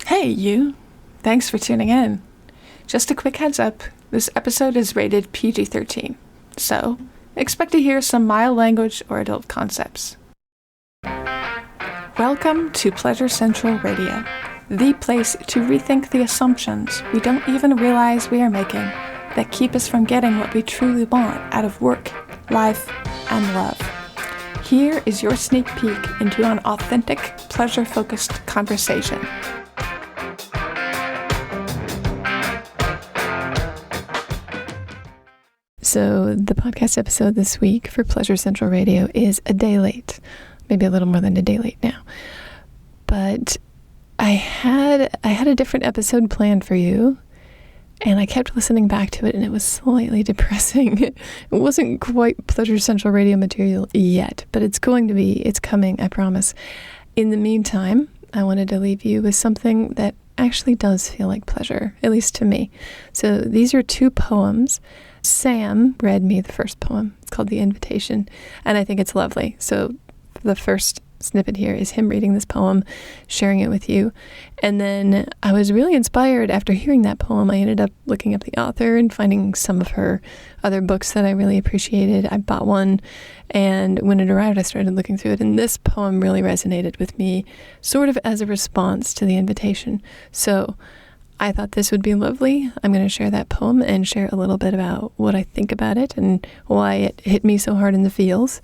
Hey, you. Thanks for tuning in. Just a quick heads up, this episode is rated PG-13, so expect to hear some mild language or adult concepts. Welcome to Pleasure Central Radio, the place to rethink the assumptions we don't even realize we are making that keep us from getting what we truly want out of work, life, and love. Here is your sneak peek into an authentic, pleasure-focused conversation. So the podcast episode this week for Pleasure Central Radio is a day late, maybe a little more than a day late now. But I had a different episode planned for you, and I kept listening back to it, and it was slightly depressing. It wasn't quite Pleasure Central Radio material yet, but it's going to be. It's coming, I promise. In the meantime, I wanted to leave you with something that actually does feel like pleasure, at least to me. So these are two poems. Sam read me the first poem. It's called The Invitation, and I think it's lovely. So the first snippet here is him reading this poem, sharing it with you. And then I was really inspired after hearing that poem. I ended up looking up the author and finding some of her other books that I really appreciated. I bought one, and when it arrived, I started looking through it. And this poem really resonated with me, sort of as a response to The Invitation. So I thought this would be lovely. I'm going to share that poem and share a little bit about what I think about it and why it hit me so hard in the feels.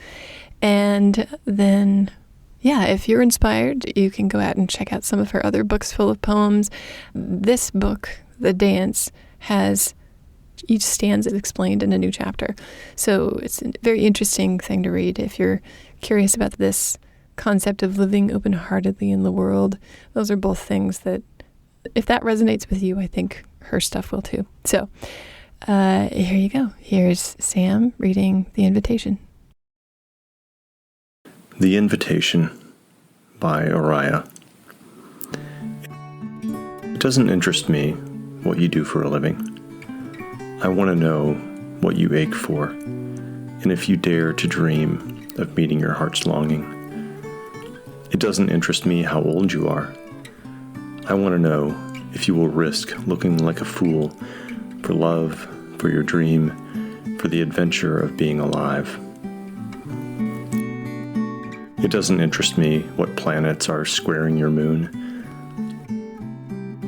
And then, yeah, if you're inspired, you can go out and check out some of her other books full of poems. This book, The Dance, has each stanza explained in a new chapter. So it's a very interesting thing to read if you're curious about this concept of living open-heartedly in the world. Those are both things that, if that resonates with you, I think her stuff will too. So here you go. Here's Sam reading The Invitation. The Invitation by Oriah. It doesn't interest me what you do for a living. I want to know what you ache for, and if you dare to dream of meeting your heart's longing. It doesn't interest me how old you are. I want to know if you will risk looking like a fool for love, for your dream, for the adventure of being alive. It doesn't interest me what planets are squaring your moon.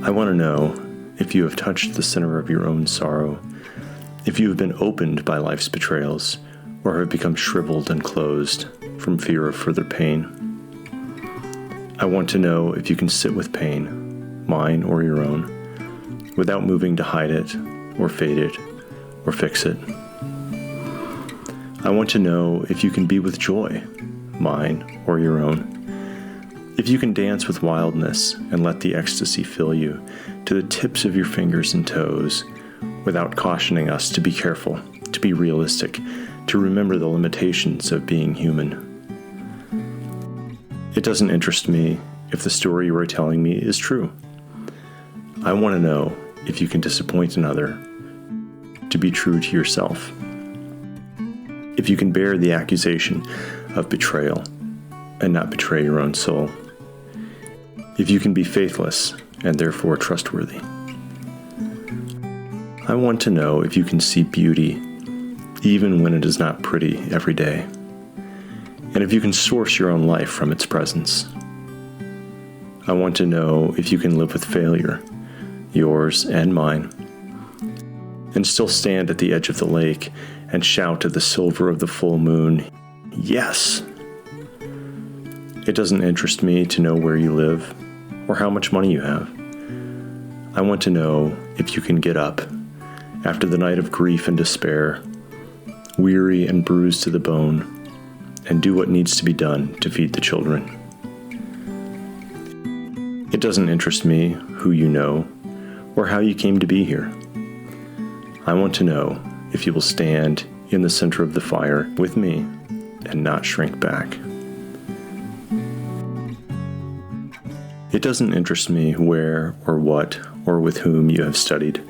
I want to know if you have touched the center of your own sorrow, if you have been opened by life's betrayals, or have become shriveled and closed from fear of further pain. I want to know if you can sit with pain, mine or your own, without moving to hide it, or fade it, or fix it. I want to know if you can be with joy, mine or your own, if you can dance with wildness and let the ecstasy fill you to the tips of your fingers and toes, without cautioning us to be careful, to be realistic, to remember the limitations of being human. It doesn't interest me if the story you are telling me is true. I want to know if you can disappoint another, to be true to yourself. If you can bear the accusation of betrayal and not betray your own soul. If you can be faithless and therefore trustworthy. I want to know if you can see beauty even when it is not pretty every day, and if you can source your own life from its presence. I want to know if you can live with failure, yours and mine, and still stand at the edge of the lake and shout at the silver of the full moon, yes! It doesn't interest me to know where you live or how much money you have. I want to know if you can get up after the night of grief and despair, weary and bruised to the bone, and do what needs to be done to feed the children. It doesn't interest me who you know or how you came to be here. I want to know if you will stand in the center of the fire with me and not shrink back. It doesn't interest me where or what or with whom you have studied.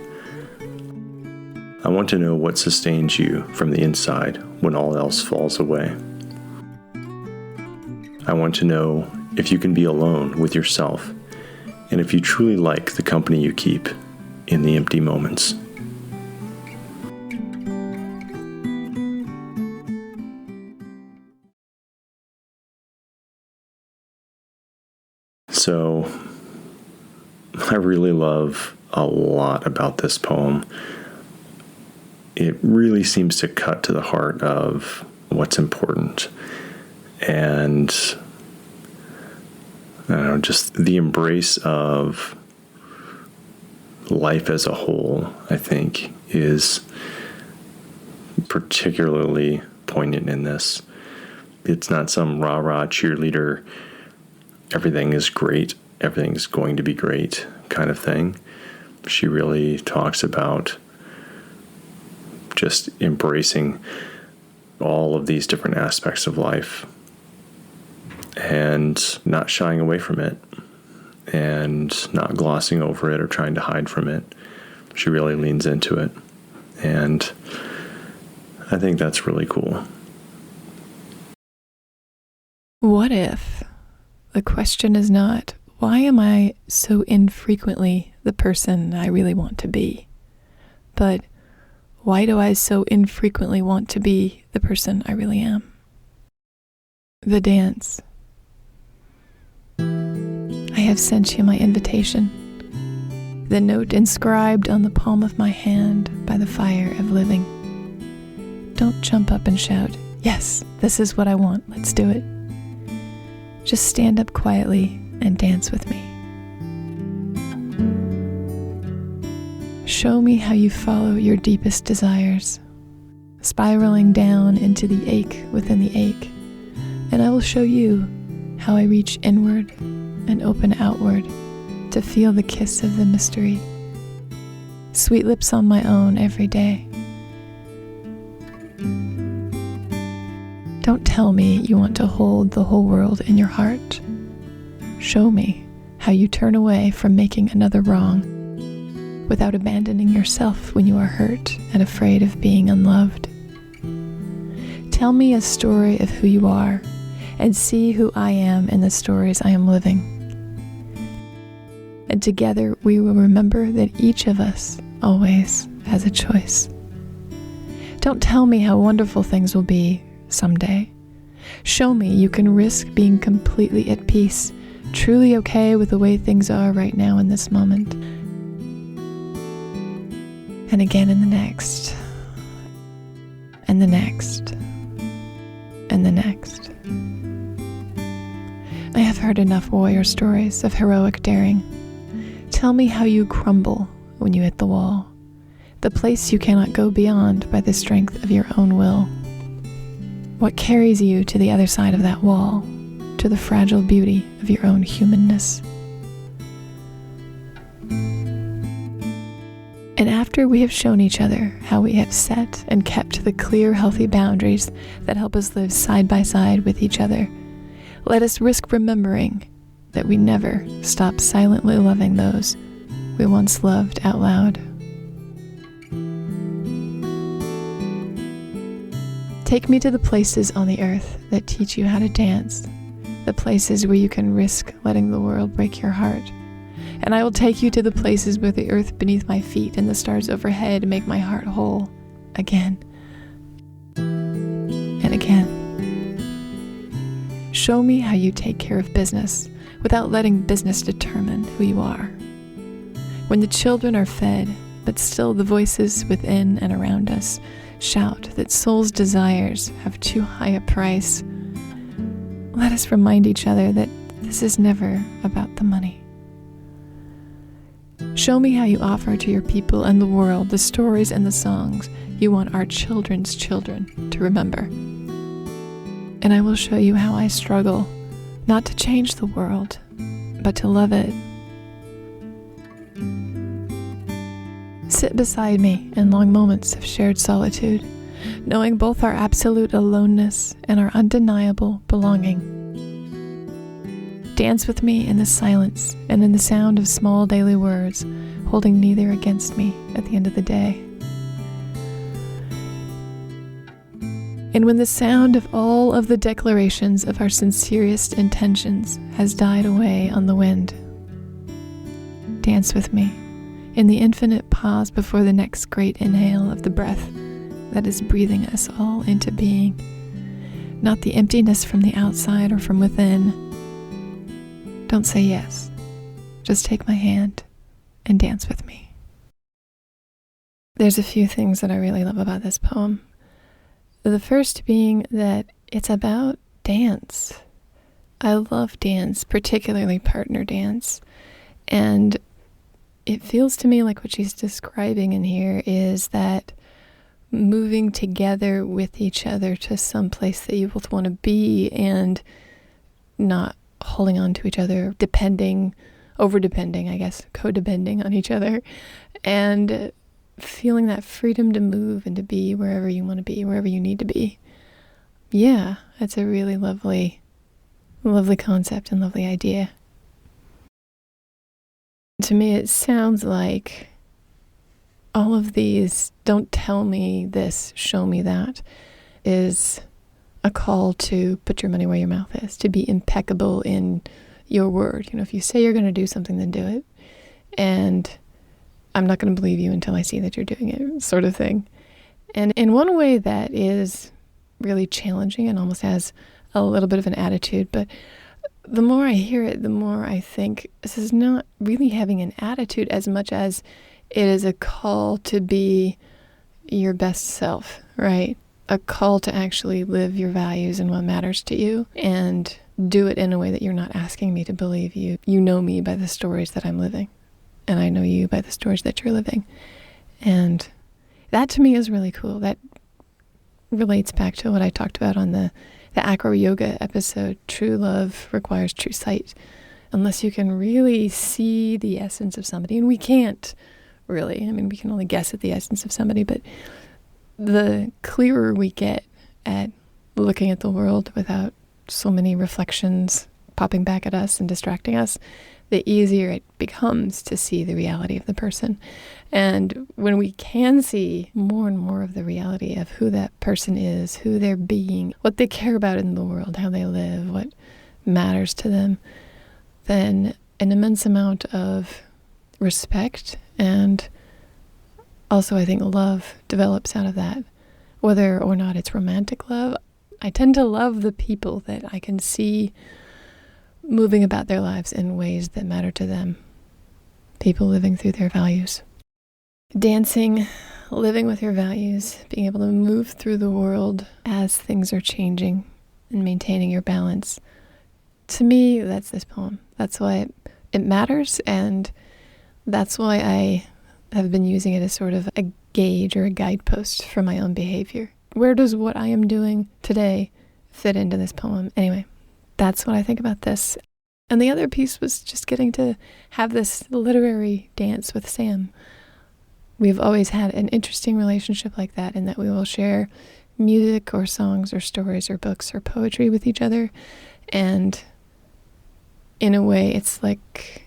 I want to know what sustains you from the inside when all else falls away. I want to know if you can be alone with yourself and if you truly like the company you keep in the empty moments. So, I really love a lot about this poem. It really seems to cut to the heart of what's important. And I don't know, just the embrace of life as a whole, I think, is particularly poignant in this. It's not some rah-rah cheerleader, everything is great, everything's going to be great kind of thing. She really talks about just embracing all of these different aspects of life and not shying away from it and not glossing over it or trying to hide from it. She really leans into it. And I think that's really cool. What if the question is not, why am I so infrequently the person I really want to be? But why do I so infrequently want to be the person I really am? The dance. I have sent you my invitation, the note inscribed on the palm of my hand by the fire of living. Don't jump up and shout, yes, this is what I want, let's do it. Just stand up quietly and dance with me. Show me how you follow your deepest desires, spiraling down into the ache within the ache, and I will show you how I reach inward and open outward to feel the kiss of the mystery. Sweet lips on my own every day. Don't tell me you want to hold the whole world in your heart. Show me how you turn away from making another wrong without abandoning yourself when you are hurt and afraid of being unloved. Tell me a story of who you are and see who I am in the stories I am living. And together we will remember that each of us always has a choice. Don't tell me how wonderful things will be someday. Show me you can risk being completely at peace, truly okay with the way things are right now in this moment. And again in the next, and the next, and the next. I have heard enough warrior stories of heroic daring. Tell me how you crumble when you hit the wall, the place you cannot go beyond by the strength of your own will. What carries you to the other side of that wall, to the fragile beauty of your own humanness? And after we have shown each other how we have set and kept the clear, healthy boundaries that help us live side by side with each other, let us risk remembering that we never stop silently loving those we once loved out loud. Take me to the places on the earth that teach you how to dance, the places where you can risk letting the world break your heart. And I will take you to the places where the earth beneath my feet and the stars overhead make my heart whole again and again. Show me how you take care of business without letting business determine who you are. When the children are fed, but still the voices within and around us shout that soul's desires have too high a price, let us remind each other that this is never about the money. Show me how you offer to your people and the world the stories and the songs you want our children's children to remember. And I will show you how I struggle, not to change the world, but to love it. Sit beside me in long moments of shared solitude, knowing both our absolute aloneness and our undeniable belonging. Dance with me in the silence and in the sound of small daily words, holding neither against me at the end of the day. And when the sound of all of the declarations of our sincerest intentions has died away on the wind, Dance with me in the infinite pause before the next great inhale of the breath that is breathing us all into being, not the emptiness from the outside or from within. Don't say yes. Just take my hand and dance with me. There's a few things that I really love about this poem. The first being that it's about dance. I love dance, particularly partner dance. And it feels to me like what she's describing in here is that moving together with each other to some place that you both want to be and not holding on to each other, over-depending, I guess, codepending on each other, and feeling that freedom to move and to be wherever you want to be, wherever you need to be. Yeah, that's a really lovely concept and lovely idea. To me, it sounds like all of these "don't tell me this, show me that" is a call to put your money where your mouth is, to be impeccable in your word. If you say you're going to do something, then do it. And I'm not going to believe you until I see that you're doing it, sort of thing. And in one way that is really challenging and almost has a little bit of an attitude, but the more I hear it, the more I think this is not really having an attitude as much as it is a call to be your best self, right? A call to actually live your values and what matters to you and do it in a way that you're not asking me to believe you. You know me by the stories that I'm living, and I know you by the stories that you're living. And that to me is really cool. That relates back to what I talked about on the acro yoga episode. True love requires true sight. Unless you can really see the essence of somebody, and we can't really. We can only guess at the essence of somebody, but the clearer we get at looking at the world without so many reflections popping back at us and distracting us, the easier it becomes to see the reality of the person. And when we can see more and more of the reality of who that person is, who they're being, what they care about in the world, how they live, what matters to them, then an immense amount of respect and also, I think, love develops out of that. Whether or not it's romantic love, I tend to love the people that I can see moving about their lives in ways that matter to them. People living through their values. Dancing, living with your values, being able to move through the world as things are changing and maintaining your balance. To me, that's this poem. That's why it matters, and that's why I have been using it as sort of a gauge or a guidepost for my own behavior. Where does what I am doing today fit into this poem? Anyway, that's what I think about this. And the other piece was just getting to have this literary dance with Sam. We've always had an interesting relationship like that, in that we will share music or songs or stories or books or poetry with each other. And in a way, it's like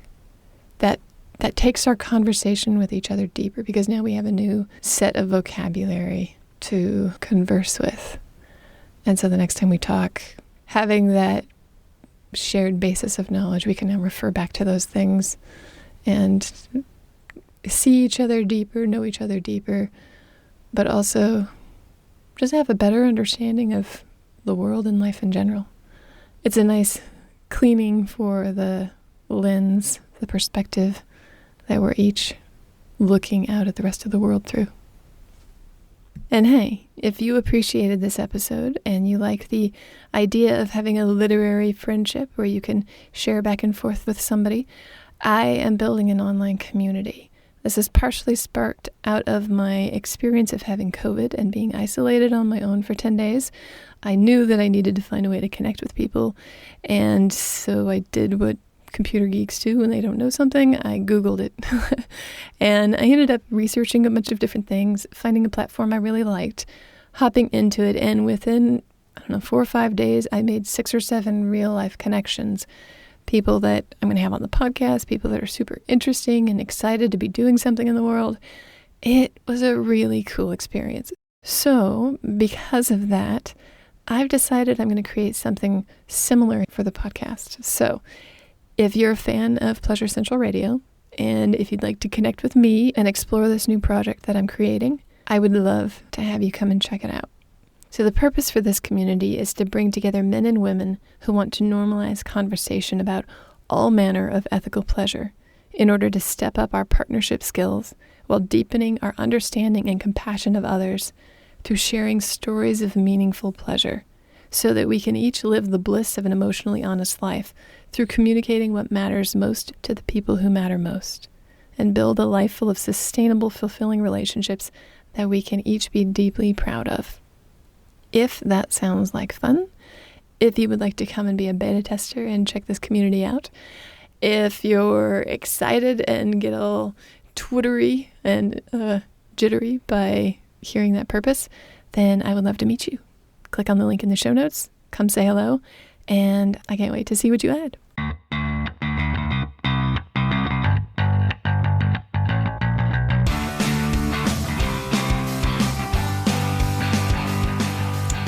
that takes our conversation with each other deeper, because now we have a new set of vocabulary to converse with. And so the next time we talk, having that shared basis of knowledge, we can now refer back to those things and see each other deeper, know each other deeper, but also just have a better understanding of the world and life in general. It's a nice cleaning for the lens, the perspective that we're each looking out at the rest of the world through. And hey, if you appreciated this episode and you like the idea of having a literary friendship where you can share back and forth with somebody, I am building an online community. This is partially sparked out of my experience of having COVID and being isolated on my own for 10 days. I knew that I needed to find a way to connect with people, and so I did what computer geeks do when they don't know something. I Googled it. And I ended up researching a bunch of different things, finding a platform I really liked, hopping into it, and within, 4 or 5 days, I made 6 or 7 real-life connections. People that I'm going to have on the podcast, people that are super interesting and excited to be doing something in the world. It was a really cool experience. So, because of that, I've decided I'm going to create something similar for the podcast. So, if you're a fan of Pleasure Central Radio And if you'd like to connect with me and explore this new project that I'm creating, I would love to have you come and check it out. So the purpose for this community is to bring together men and women who want to normalize conversation about all manner of ethical pleasure in order to step up our partnership skills while deepening our understanding and compassion of others through sharing stories of meaningful pleasure, so that we can each live the bliss of an emotionally honest life through communicating what matters most to the people who matter most, and build a life full of sustainable, fulfilling relationships that we can each be deeply proud of. If that sounds like fun, if you would like to come and be a beta tester and check this community out, if you're excited and get all twittery and jittery by hearing that purpose, then I would love to meet you. Click on the link in the show notes, come say hello, and I can't wait to see what you add.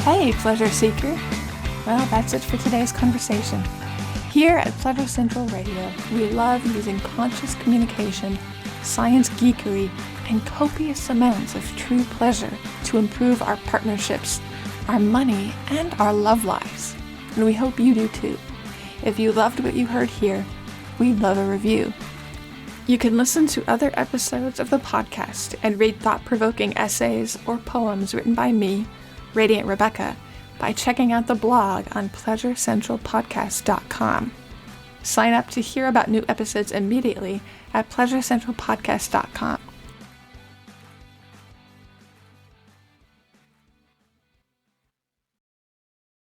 Hey, Pleasure Seeker. Well, that's it for today's conversation. Here at Pleasure Central Radio, we love using conscious communication, science geekery, and copious amounts of true pleasure to improve our partnerships, our money, and our love lives. And we hope you do too. If you loved what you heard here, we'd love a review. You can listen to other episodes of the podcast and read thought-provoking essays or poems written by me, Radiant Rebecca, by checking out the blog on pleasurecentralpodcast.com. Sign up to hear about new episodes immediately at pleasurecentralpodcast.com.